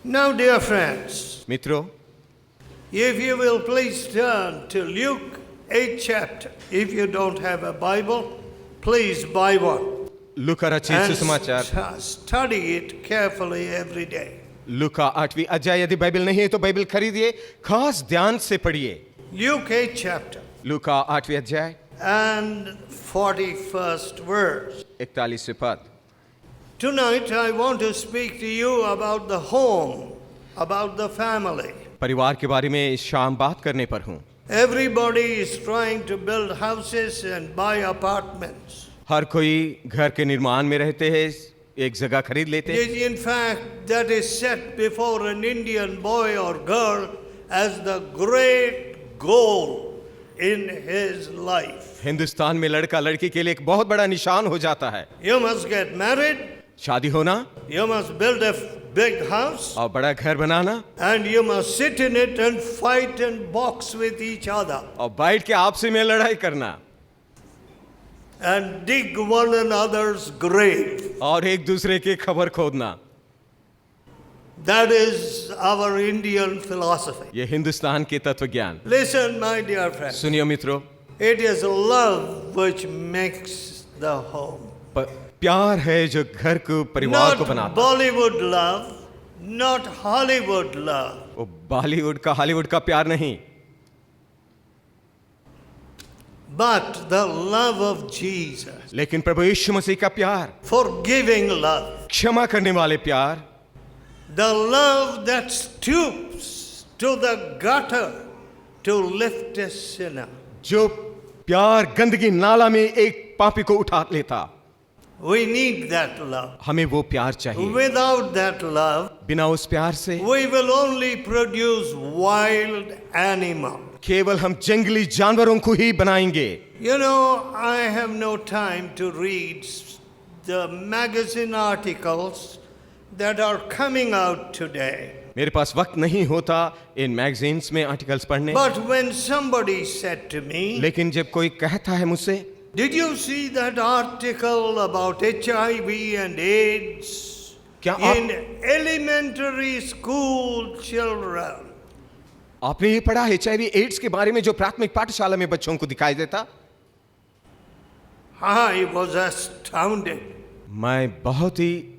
Now, dear friends, मित्रों, if you will please turn to Luke 8th chapter. If you don't have a Bible, please buy one लूका रचित and सुसमाचार study it carefully every day. लूका 8वीं अध्याय, यदि Bible नहीं है तो Bible खरीदिए, खास ध्यान से पढ़िए। Luke 8th chapter लूका 8वीं अध्याय and 41st verse. 41वें पद। Tonight I want to speak to you about the home, about the family. परिवार के बारे में इस शाम बात करने पर हूँ। Everybody is trying to build houses and buy apartments. हर कोई घर के निर्माण में रहते हैं, एक जगह खरीद लेते हैं। In fact, that is set before an Indian boy or girl as the great goal in his life. Hindustan में लड़का लड़की के लिए एक बहुत बड़ा निशान हो जाता है। You must get married, शादी होना you must build a big house, और बड़ा घर बनाना and you must sit in it and fight and box with each other और बैठ के आपसे में लड़ाई करना and dig one another's grave. और एक दूसरे की खबर खोदना। That is our Indian philosophy. ये हिंदुस्तान के तत्व ज्ञान। Listen, my dear friends. सुनियो मित्रों, It is love which makes the home. प्यार है जो घर को परिवार को Not बनाता। Bollywood love, not Hollywood love. वो बॉलीवुड का हॉलीवुड का प्यार नहीं, But the love of Jesus. लेकिन प्रभु यीशु मसीह का प्यार, Forgiving love. क्षमा करने वाले प्यार, The love that stoops to the gutter to lift a sinner. जो प्यार गंदगी नाला में एक पापी को उठा लेता। We need that love. हमें वो प्यार चाहिए। Without that love, बिना उस प्यार से we will only produce wild animals. केवल हम जंगली जानवरों को ही बनाएंगे। You know, I have no time to read the magazine articles that are coming out today. मेरे पास वक्त नहीं होता इन मैगजीन्स में आर्टिकल्स पढ़ने। But when somebody said to me, लेकिन जब कोई कहता है मुझसे, did you see that article about HIV and AIDS क्या in elementary school children? आपने ये पढ़ा HIV एड्स के बारे में जो प्राथमिक पाठशाला में बच्चों को दिखाई देता? I was astounded. मैं बहुत ही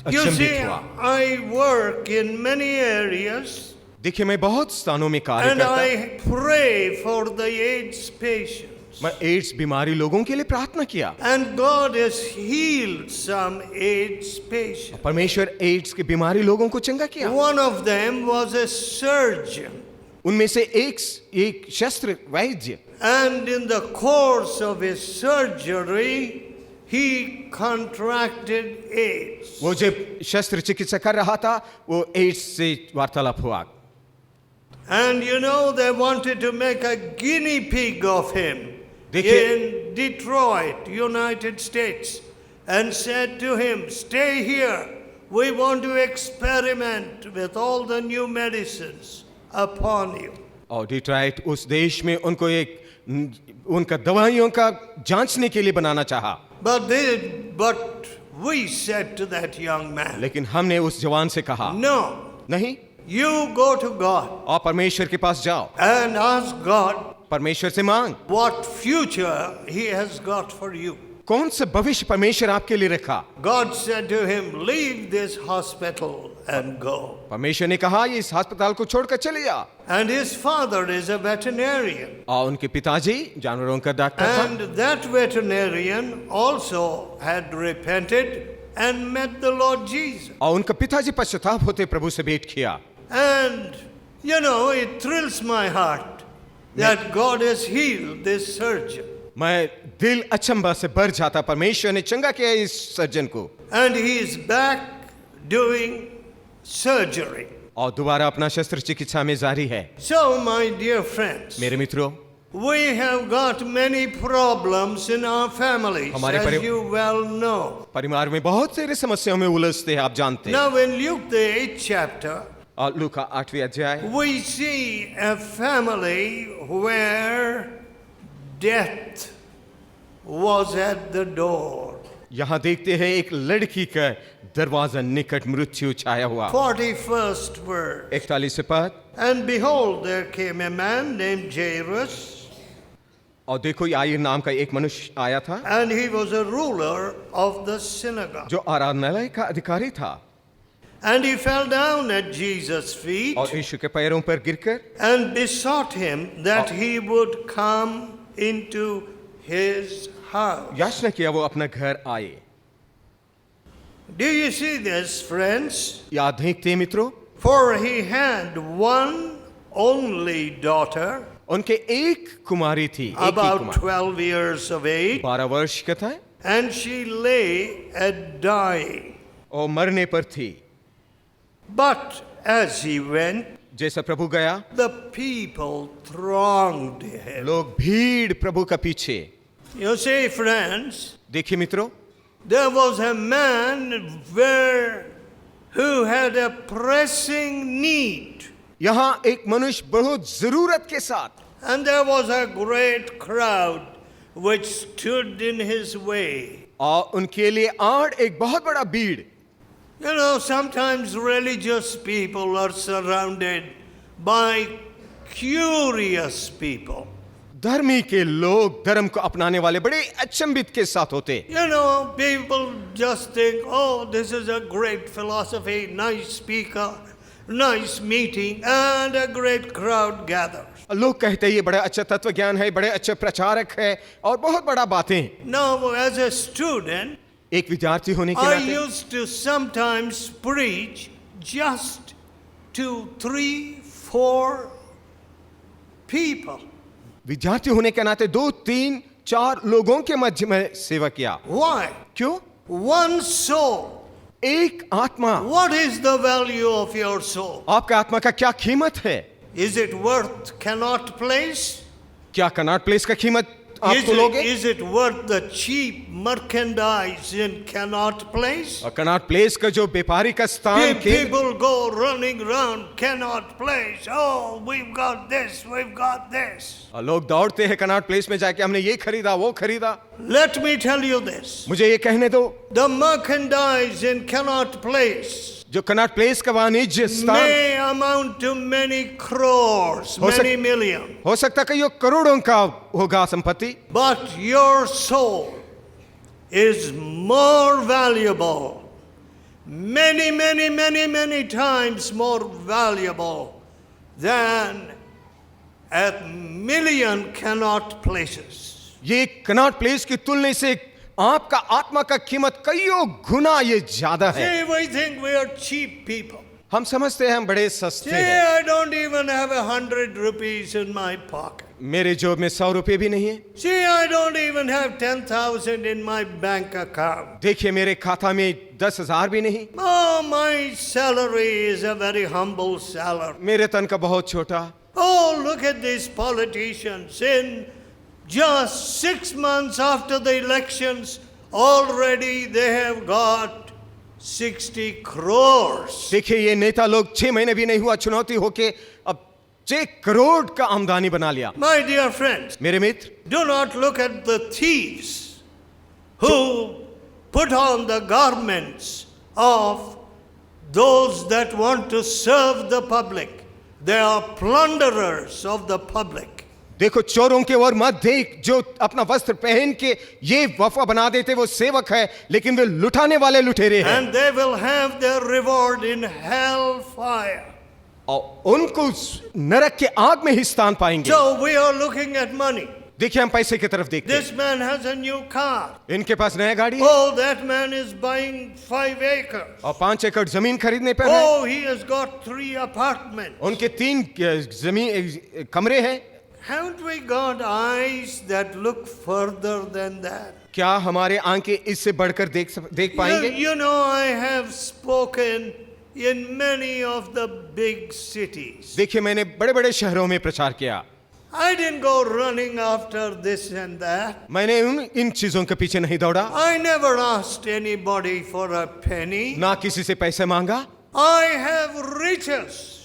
You see, अचंभित हुआ। I work in many areas देखिए, मैं बहुत स्थानों में कार्य and करता, I pray for the AIDS patients. मैं एड्स बीमारी लोगों के लिए प्रार्थना किया। And God has healed some AIDS patients. परमेश्वर एड्स की बीमारी लोगों को चंगा किया। One of them was a surgeon. उनमें से एक शस्त्र वैद्य, And in the course of his surgery, he contracted AIDS. वो जब शस्त्र चिकित्सा कर रहा था, वो एड्स से वार्तालाप हुआ। And you know, they wanted to make a guinea pig of him in Detroit, United States, and said to him, stay here. We want to experiment with all the new medicines upon you. और Detroit उस देश में उनको एक उनका दवाइयों का जांचने के लिए बनाना चाहा। But we said to that young man, लेकिन हमने उस जवान से कहा, no, नहीं, you go to God और परमेश्वर के पास जाओ, and ask God परमेश्वर से मांग, what future he has got for you. कौन सा भविष्य परमेश्वर आपके लिए रखा। God said to him, leave this hospital and go. परमेश्वर ने कहा, ये इस अस्पताल को छोड़कर चले जा। And his father is a veterinarian. और उनके पिताजी जानवरों का डॉक्टर था। And that veterinarian also had repented and met the Lord Jesus. और उनका पिताजी पश्चाताप होते प्रभु से भेंट किया। And you know, it thrills my heart that God has healed this surgeon. मैं दिल अचंभा से भर जाता, परमेश्वर ने चंगा किया इस सर्जन को। And he is back doing surgery. और दोबारा अपना शस्त्र चिकित्सा में जारी है। So, my dear friends, मेरे मित्रों, we have got many problems in our families, as you well know. परिवार में बहुत सारी समस्याओं में उलझते हैं, आप जानते हैं। Now, in Luke the 8th chapter, और लूका 8वीं अध्याय, we see a family where death was at the door. यहाँ देखते हैं एक लड़की का दरवाजा निकट मृत्यु छाया हुआ। 41st verse. 41 पद। And behold, there came a man named Jairus, और देखो याईर नाम का एक मनुष्य आया था and he was a ruler of the synagogue. जो आराधनालय का अधिकारी था, And he fell down at Jesus' feet और यीशु के पैरों पर गिरकर and besought him that he would come into his house. याचना किया वो अपना घर आए। Do you see this, friends? याद देखते हैं मित्रों, For he had one only daughter, उनके एक कुमारी थी, एक ही about Kumari, 12 years of age, 12 वर्ष का था and she lay at dying. और मरने पर थी। But as he went, जैसा प्रभु गया, the people thronged him. लोग भीड़ प्रभु का पीछे। You see, friends, देखिए मित्रों, there was a man who had a pressing need, यहाँ एक मनुष्य बहुत जरूरत के साथ, and there was a great crowd which stood in his way. और उनके लिए आड़ एक बहुत बड़ा भीड़। You know, sometimes religious people are surrounded by curious people. धर्मी के लोग, धर्म को अपनाने वाले बड़े अचंभित के साथ होते। You know, people just think, oh, this is a great philosophy, nice speaker, nice meeting, and a great crowd gathers. लोग कहते हैं ये बड़ा अच्छा तत्व ज्ञान है, बड़े अच्छे प्रचारक है और बहुत बड़ा बातें। Now, as a student, एक विद्यार्थी होने के I नाते used to sometimes preach just to 3-4 people. विद्यार्थी होने के नाते 2, 3, 4 लोगों के मध्य में सेवा किया। Why? क्यों? One soul. एक आत्मा। What is the value of your soul? आपका आत्मा का क्या कीमत है? Is it worth Connaught Place? क्या कनॉट प्लेस का कीमत आप Is तोलोगे? it worth the cheap merchandise in Connaught Place? और कनॉट प्लेस का जो व्यापारी का स्थान के People go running around Connaught Place. Oh, we've got this, we've got this. और लोग दौड़ते हैं कनॉट प्लेस में जाके, हमने ये खरीदा वो खरीदा। Let me tell you this. मुझे ये कहने दो, The merchandise in Connaught Place जो कनॉट प्लेस का वाणिज्य स्थान may amount to many crores, हो many millions. हो सकता है कि ये करोड़ों का होगा संपत्ति, But your soul is more valuable, many times more valuable than a million Connaught Places. ये कनॉट प्लेस की तुलना से आपका आत्मा का कीमत कईयों गुना ये ज्यादा है। See, we think we are cheap people. हम समझते हैं हम बड़े See, सस्ते हैं। I don't even have 100 rupees in my pocket. मेरे जेब में 100 रुपए भी नहीं है। See, I don't even have 10,000 in my bank account. देखिए मेरे खाता में 10,000 भी नहीं। Oh, my salary is a very humble salary. मेरे तन का बहुत छोटा। Oh, look at these politicians. In just 6 months after the elections, already they have got 60 crores. देखिए ये नेता लोग 6 महीने भी नहीं हुआ चुनौती होके अब 6 करोड़ का आमदनी बना लिया। My dear friends, मेरे मित्र, do not look at the thieves who put on the garments of those that want to serve the public. They are plunderers of the public. देखो चोरों के ओर मत देख, जो अपना वस्त्र पहन के ये वफा बना देते वो सेवक है, लेकिन वे लुटाने वाले लुटेरे हैं। And they will have their reward in hell fire. और उनको नरक के आग में ही स्थान पाएंगे। So we are looking at money. देखिए हम पैसे की तरफ देखते This हैं। man has a new car. इनके पास नया गाड़ी है Oh, that man is buying 5 acres. और 5 एकड़ जमीन खरीदने पर है। Oh, he has got 3 apartments. उनके 3 जमीन कमरे हैं। Haven't we got eyes that look further than that? क्या हमारे आंखें इससे बढ़कर देख पाएंगे? You know, I have spoken in many of the big cities. देखिए मैंने बड़े बड़े शहरों में प्रचार किया। I didn't go running after this and that. मैंने इन चीजों के पीछे नहीं दौड़ा, I never asked anybody for a penny. ना किसी से पैसे मांगा। I have riches,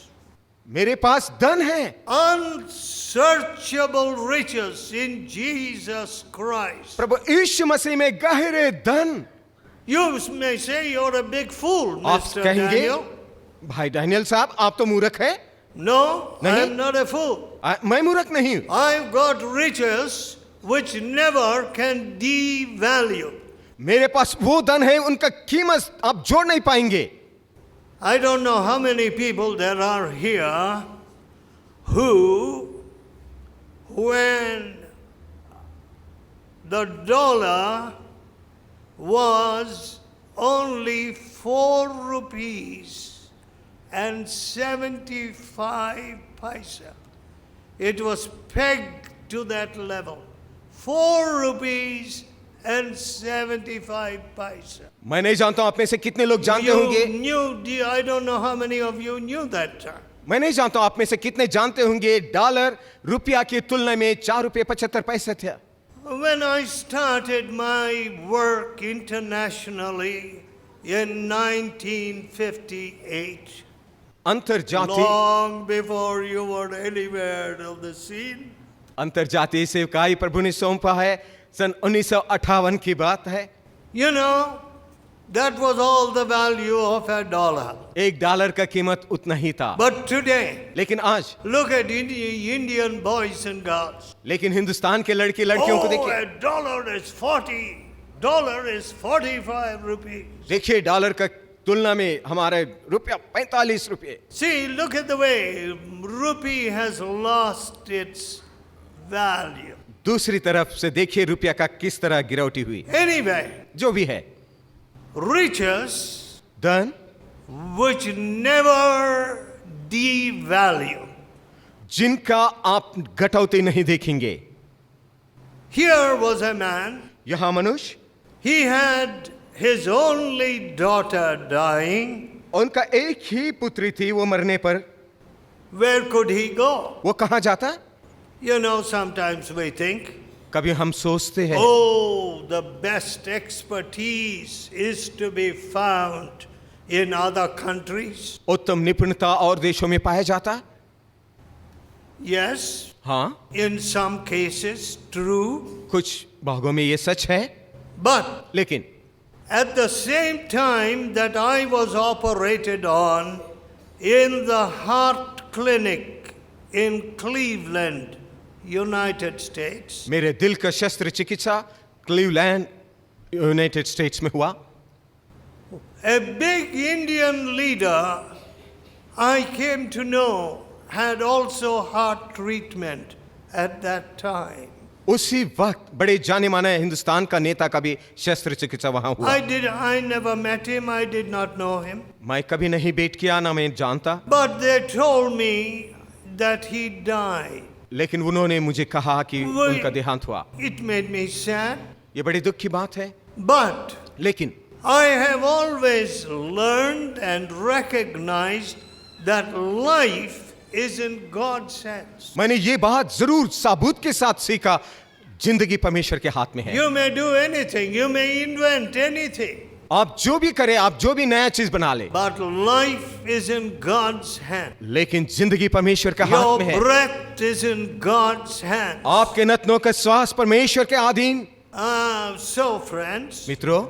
मेरे पास धन है, unsearchable riches in Jesus Christ. प्रभु यीशु मसीह में गहरे धन। You may say you're a big fool, आप Mr. कहेंगे Daniel. भाई डैनियल साहब आप तो मूर्ख है। No, Nahi. I'm not a fool. मैं मूर्ख नहीं हूं। I've got riches which never can devalue. मेरे पास वो धन है उनका कीमत आप जोड़ नहीं पाएंगे। I don't know how many people there are here who, when the dollar was only 4 rupees and 75 paisa, it was pegged to that level. 4 rupees and 75 paisa. मैं नहीं जानता हूं आप में से कितने लोग जानते होंगे। You knew, I don't know how many of you knew that term. मैं नहीं जानता हूं आप में से कितने जानते होंगे डॉलर रुपया की तुलना में 4 रुपये 75 पैसे थे। When I started my work internationally in 1958, अंतरजातीय long before you were anywhere of the scene, अंतरजातीय सेवकाई प्रभु ने सौंपा है, सन 1958 की बात है। you know, that was all the value of a dollar. एक डॉलर का कीमत उतना ही था। But today, लेकिन आज look at Indian boys and girls. लेकिन हिंदुस्तान के लड़के लड़कियों को Oh, देखिए। a dollar is 40. Dollar is 45 rupees. देखिए डॉलर का तुलना में हमारे रुपया 45 रुपये। See, look at the way rupee has lost its value. दूसरी तरफ से देखिए रुपया का किस तरह गिरौटी हुई। Anyway, जो भी है riches धन which never devalue. जिनका आप घटौती नहीं देखेंगे। Here was a man, यहाँ मनुष्य he had his only daughter dying. उनका एक ही पुत्री थी, वो मरने पर Where could he go? वो कहाँ जाता? You know, sometimes we think, कभी हम सोचते हैं oh, the best expertise is to be found in other countries. उत्तम निपुणता और देशों में पाया जाता। Yes, हाँ, in some cases, true. कुछ भागों में ये सच है, But लेकिन at the same time that I was operated on in the heart clinic in Cleveland, United States, मेरे दिल का शस्त्र चिकित्सा क्लीवलैंड यूनाइटेड स्टेट्स में हुआ। a big Indian leader I came to know had also heart treatment at that time. उसी वक्त बड़े जाने माने हिंदुस्तान का नेता का भी शस्त्र चिकित्सा वहां हुआ। I never met him, I did not know him. मैं कभी नहीं भेंट किया, ना मैं जानता, But they told me that he died. लेकिन उन्होंने मुझे कहा कि वही- उनका देहांत हुआ। It made me sad. ये बड़ी दुख की बात है, But लेकिन I have always learned and recognized that life is in God's hands. मैंने ये बात जरूर साबूत के साथ सीखा, जिंदगी परमेश्वर के हाथ में है। You may do anything, you may invent anything, आप जो भी करें, आप जो भी नया चीज बना ले, but life is in God's hand. लेकिन जिंदगी परमेश्वर के हाथ Your में है। breath is in God's hand. आपके नथनों का श्वास परमेश्वर के अधीन। So, friends, मित्रों,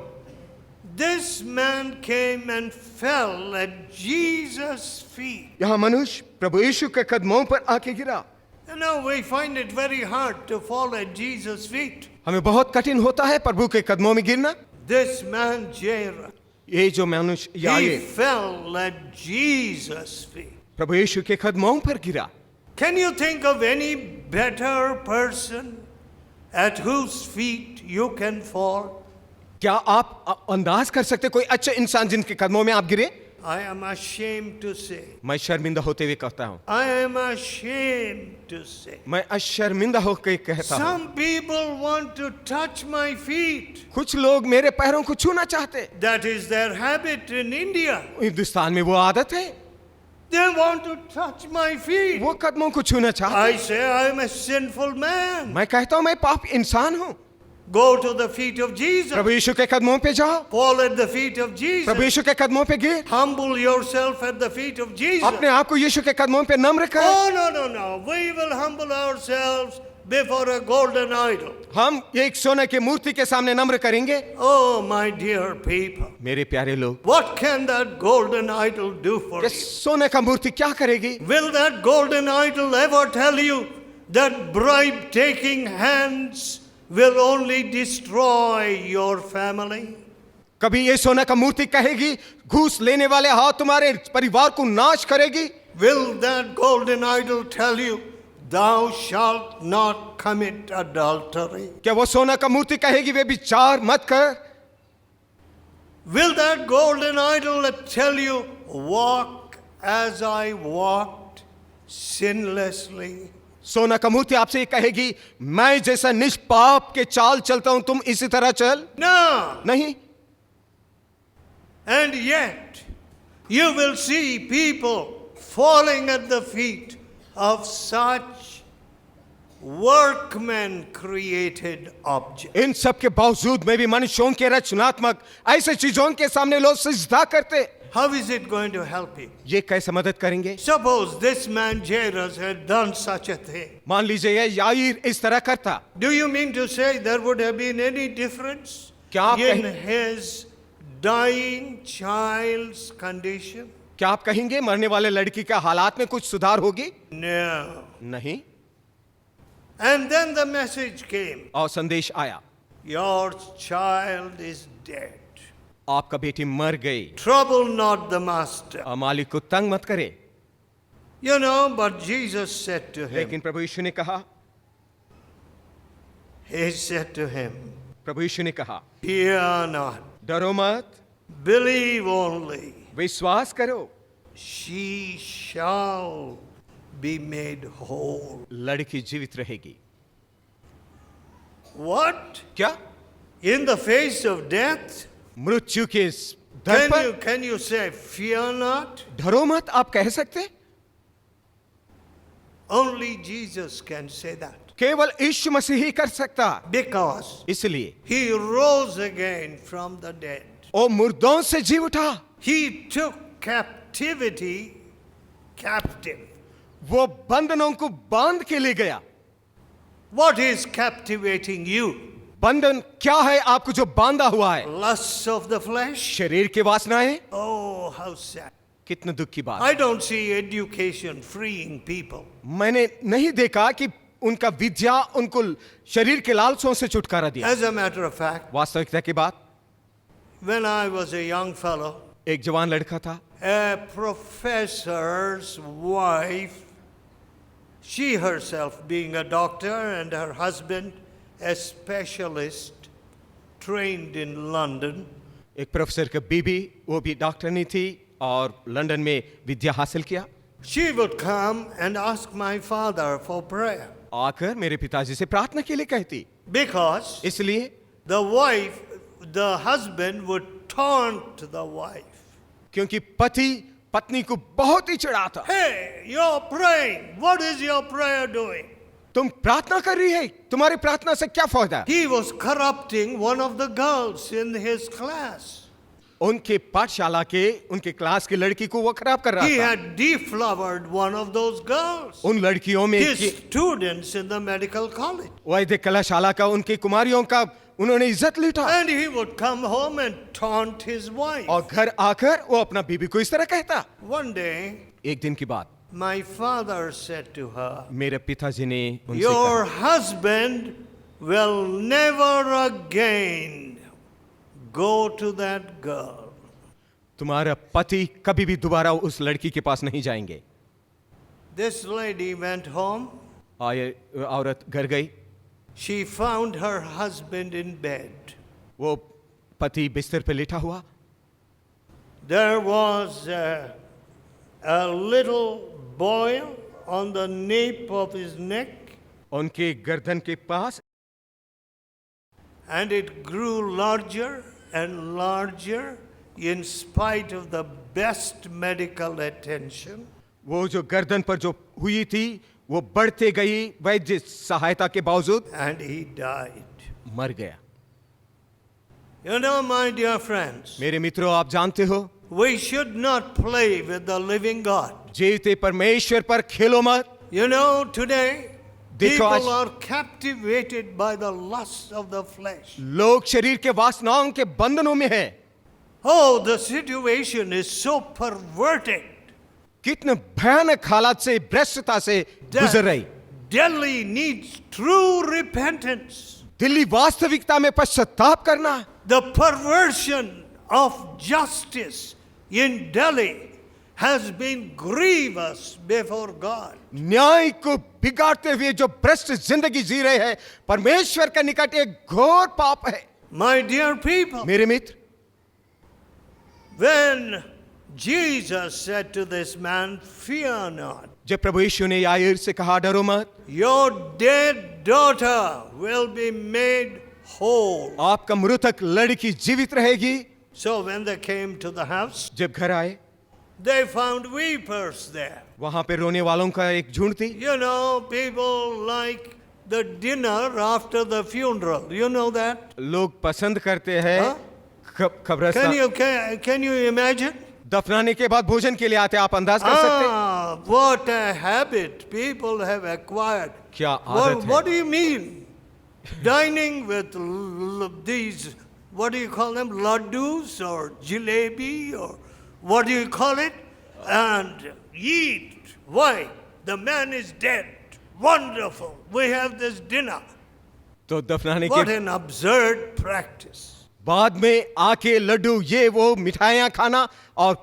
this man came and fell at Jesus' feet. यहाँ मनुष्य प्रभु यीशु के कदमों पर आके गिरा। You know, we find it very hard to fall at Jesus' feet. हमें बहुत कठिन होता है प्रभु के कदमों में गिरना। This man, Jairus, ये जो मनुष्य या he ये fell at Jesus' feet. प्रभु यीशु के कदमों पर गिरा। Can you think of any better person at whose feet you can fall? क्या आप अंदाज कर सकते कोई अच्छा इंसान जिनके कदमों में आप गिरे? I am ashamed to say. मैं शर्मिंदा होते हुए कहता हूँ, I am ashamed to say. मैं अशर्मिंदा होकर कहता हूँ, Some people want to touch my feet. कुछ लोग मेरे पैरों को छूना चाहते। That is their habit in India. Hindustan में वो आदत है, They want to touch my feet. वो कदमों को छूना चाहते। I say I am a sinful man. मैं कहता हूँ मैं पाप इंसान हूँ। Go to the feet of Jesus. प्रभु यीशु के कदमों पे जाओ, Fall at the feet of Jesus. प्रभु यीशु के कदमों पे गिर, Humble yourself at the feet of Jesus. अपने आप को यीशु के कदमों पे नम्र कर। Oh, no. We will humble ourselves before a golden idol. हम एक सोने की मूर्ति के सामने नम्र करेंगे। Oh, my dear people, मेरे प्यारे लोग, what can that golden idol do for ये you? सोने का मूर्ति क्या करेगी? Will that golden idol ever tell you that bribe taking hands will only destroy your family? कभी ये सोना का मूर्ति कहेगी घूस लेने वाले हाथ तुम्हारे परिवार को नाश करेगी? Will that golden idol tell you, thou shalt not commit adultery? क्या वो सोना का मूर्ति कहेगी वे विचार मत कर? Will that golden idol tell you, walk as I walked sinlessly? सोना का मूर्ति आपसे ये कहेगी मैं जैसा निष्पाप के चाल चलता हूं तुम इसी तरह चल? No. नहीं। And yet, you will see people falling at the feet of such workmen created objects. इन सब के बावजूद में भी मनुष्यों के रचनात्मक ऐसे चीजों के सामने लोग सिजदा करते। How is it going to help you? ये कैसे मदद करेंगे? Suppose this man Jairus had done such a thing. मान लीजिए ये याईर इस तरह करता, Do you mean to say there would have been any difference क्या आप in कहें- his dying child's condition? क्या आप कहेंगे मरने वाले लड़की के हालात में कुछ सुधार होगी? No. नहीं। And then the message came, और संदेश आया, your child is dead. आपका बेटी मर गई, Trouble not the master. और मालिक को तंग मत करे। You know, but Jesus said to him, लेकिन प्रभु यीशु ने कहा, he said to him, प्रभु यीशु ने कहा, fear not, डरो मत, believe only, विश्वास करो, she shall be made whole. लड़की जीवित रहेगी। What? क्या? In the face of death? मृत्यु के इस दर पर Can you say, fear not? डरो मत आप कह सकते? Only Jesus can say that. केवल यीशु मसीह ही कर सकता। Because इसलिए he rose again from the dead. वो मुर्दों से जी उठा, He took captivity captive. वो बंधनों को बांध के ले गया। What is captivating you? बंधन क्या है आपको जो बांधा हुआ है? Lusts of the flesh? शरीर की वासनाएं? Oh, how sad. कितने दुख की बात। I don't see education freeing people. मैंने नहीं देखा कि उनका विद्या उनको शरीर के लालसों से छुटकारा दिया। As a matter of fact, वास्तविकता की बात, when I was a young fellow, एक जवान लड़का था, a professor's wife, she herself being a doctor and her husband a specialist trained in London, एक प्रोफेसर की बीबी, वो भी डॉक्टरनी थी और लंदन में विद्या हासिल किया। she would come and ask my father for prayer आकर मेरे पिताजी से प्रार्थना के लिए कहती, because इसलिए the husband would taunt the wife. क्योंकि पति पत्नी को बहुत ही चिढ़ाता। Hey, you're praying. What is your prayer doing? तुम प्रार्थना कर रही है, तुम्हारी प्रार्थना से क्या फायदा? He was corrupting one of the girls in his class. उनके पाठशाला के उनके क्लास की लड़की को वो खराब कर He रहा था। had deflowered one of those girls. उन लड़कियों में His students in the medical college. वैद्य कलाशाला का उनकी कुमारियों का उन्होंने इज्जत लूटा। And he would come home and taunt his wife. और घर आकर वो अपना बीबी को इस तरह कहता। One day, एक दिन की बात, my father said to her, मेरे पिताजी ने उनसे your कहा, husband will never again go to that girl. तुम्हारा पति कभी भी दोबारा उस लड़की के पास नहीं जाएंगे। This lady went home. आये औरत घर गई, She found her husband in bed. वो पति बिस्तर पे लेटा हुआ, There was a little boil on the nape of his neck, उनके गर्दन के पास, and it grew larger and larger in spite of the best medical attention. वो जो गर्दन पर जो हुई थी वो बढ़ते गई वैद्य सहायता के बावजूद, And he died. मर गया। You know, my dear friends, मेरे मित्रों, आप जानते हो we should not play with the living God. जीवते परमेश्वर पर खेलो मत। You know, today देखो आज People are captivated by the lusts of the flesh. लोग शरीर के वासनाओं के बंधनों में हैं। Oh, the situation is so perverted. कितने भयानक हालात से, भ्रष्टता से गुजर रही। Delhi needs true repentance. Delhi वास्तविकता में पश्चाताप करना। The perversion of justice in Delhi has been grievous before God. न्याय को बिगाड़ते हुए जो भ्रष्ट जिंदगी जी रहे हैं, परमेश्वर के निकट एक घोर पाप है। My dear people, मेरे मित्र, when Jesus said to this man, "Fear not, जब प्रभु यीशु ने याईर से कहा, डरो मत, your dead daughter will be made whole." आपका मृतक लड़की जीवित रहेगी। So when they came to the house, जब घर आए, they found weepers there. वहां पे रोने वालों का एक झुंड थी। You know, people like the dinner after the funeral. You know that? लोग पसंद करते हैं हाँ? कब्रिस्तान Can you imagine? दफनाने के बाद भोजन के लिए आते, आप अंदाज कर सकते हैं Ah, what a habit people have acquired. क्या आदत है। What do you mean? Dining with these, what do you call them? Laddus or jalebi or what do you call it? And eat. Why? The man is dead. Wonderful. We have this dinner. तो दफनाने What के an absurd practice. बाद में आके लड्डू, ये वो मिठाइयाँ खाना, और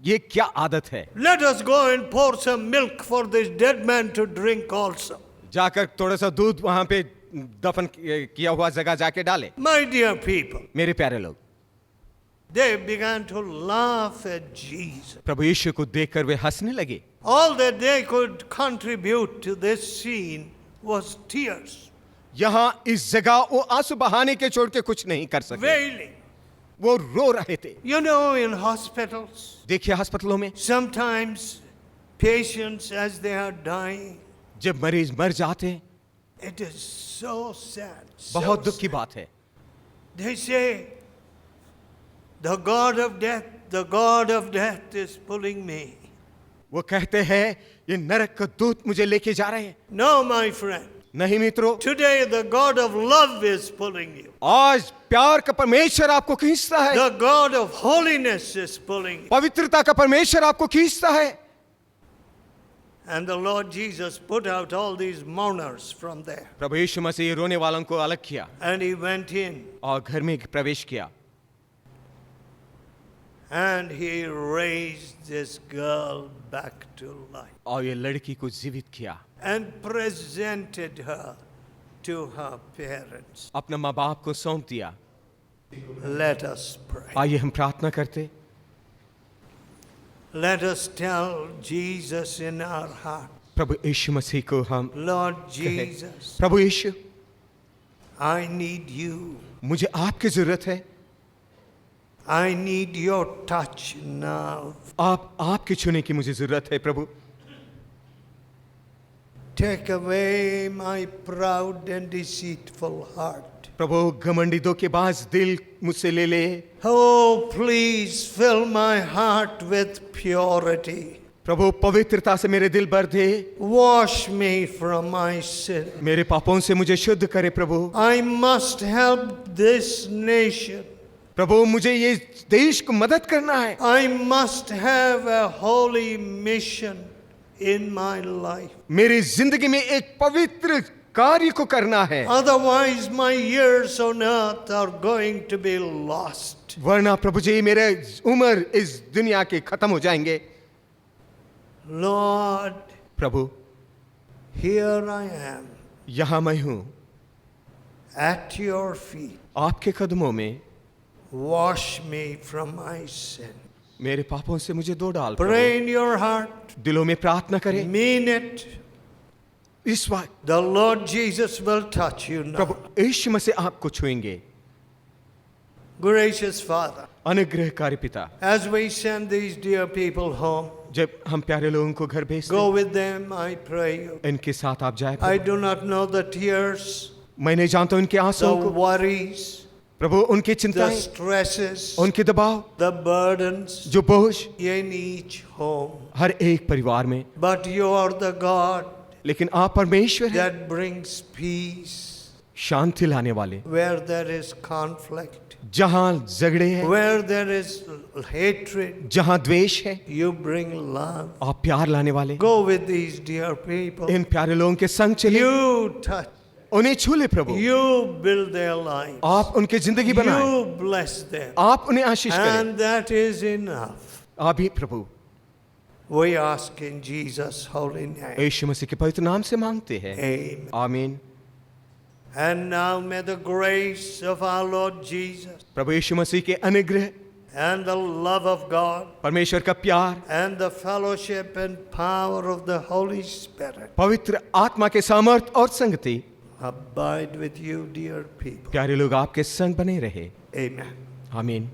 ये क्या आदत है। Let us go and pour some milk for this dead man to drink also. जाकर थोड़ा सा दूध वहां पे दफन किया हुआ जगह जाके डाले। My dear people, मेरे प्यारे लोग, they began to laugh at Jesus. प्रभु यीशु को देखकर वे हंसने लगे। All that they could contribute to this scene was tears, यहाँ इस जगह वो आंसू बहाने के छोड़ के कुछ नहीं कर सके, wailing. वो रो रहे थे। You know, in hospitals, देखिए अस्पतालों में sometimes patients, as they are dying, जब मरीज मर जाते हैं, it is so sad. So बहुत दुख की sad. बात है। They say, the God of death is pulling me. वो कहते हैं ये नरक का दूत मुझे लेके जा रहे हैं। No, my friend. नहीं मित्रों, Today the God of love is pulling you. आज प्यार का परमेश्वर आपको खींचता है, The God of holiness is pulling you. पवित्रता का परमेश्वर आपको खींचता है। And the Lord Jesus put out all these mourners from there. प्रभु यीशु मसीह रोने वालों को अलग किया And he went in और घर में प्रवेश किया, and he raised this girl back to life और ये लड़की को जीवित किया, and presented her to her parents. अपना माँ बाप को सौंप दिया। Let us pray. आइए हम प्रार्थना करते। Let us tell Jesus in our heart, प्रभु यीशु मसीह को हम Lord कहें, Jesus, Prabhu Yeshu, I need you. मुझे आपकी जरूरत है। I need your touch now. आपके छूने की मुझे जरूरत है प्रभु। Take away my proud and deceitful heart. प्रभु घमंडी धोखेबाज दिल मुझसे ले ले। Oh, please fill my heart with purity. प्रभु पवित्रता से मेरे दिल भर दे, Wash me from my sin. मेरे पापों से मुझे शुद्ध करे प्रभु। I must help this nation. प्रभु मुझे ये देश को मदद करना है। I must have a holy mission in my life. मेरी जिंदगी में एक पवित्र कार्य को करना है, Otherwise, my years on earth are going to be lost. वरना प्रभु जी मेरे उम्र इस दुनिया के खत्म हो जाएंगे। Lord, Prabhu here I am यहाँ मैं हूँ, at your feet. आपके कदमों में। Wash me from my sin. मेरे पापों से मुझे धो डाल Pray Prabhu. in your heart. दिलों में प्रार्थना करें। Mean it. इस वक्त The Lord Jesus will touch you now. प्रभु यीशु मसीह आपको छुएंगे। Gracious Father, अनुग्रहकारी पिता, as we send these dear people home, जब हम प्यारे लोगों को घर भेजते go हैं, with them, I pray you. इनके साथ आप जाए I Prabhu. do not know the tears, मैं नहीं जानता उनके the आंसुओं को worries, प्रभु, उनकी the चिंताएं, stresses, उनके दबाव, the burdens जो बोझ in each home. हर एक परिवार में। But you are the God लेकिन आप परमेश्वर हैं, that brings peace शांति लाने वाले। where there is conflict, जहां झगड़े हैं, where there is hatred. जहां द्वेष है, You bring love. आप प्यार लाने वाले। Go with these dear people. इन प्यारे लोगों के संग चले, You touch. उन्हें छू ले प्रभु। You build their lives. आप उनकी जिंदगी बनाएं, You bless them. आप उन्हें आशीष करें। And that is enough. आप ही प्रभु We ask in Jesus' holy name. यीशु मसीह के पवित्र नाम से मांगते हैं, Amen. आमीन। And now may the grace of our Lord Jesus प्रभु यीशु मसीह के अनुग्रह, and the love of God परमेश्वर का प्यार, and the fellowship and power of the Holy Spirit पवित्र आत्मा के सामर्थ और संगति abide with you, dear people. प्यारे लोग आपके संग बने रहे, Amen. आमीन।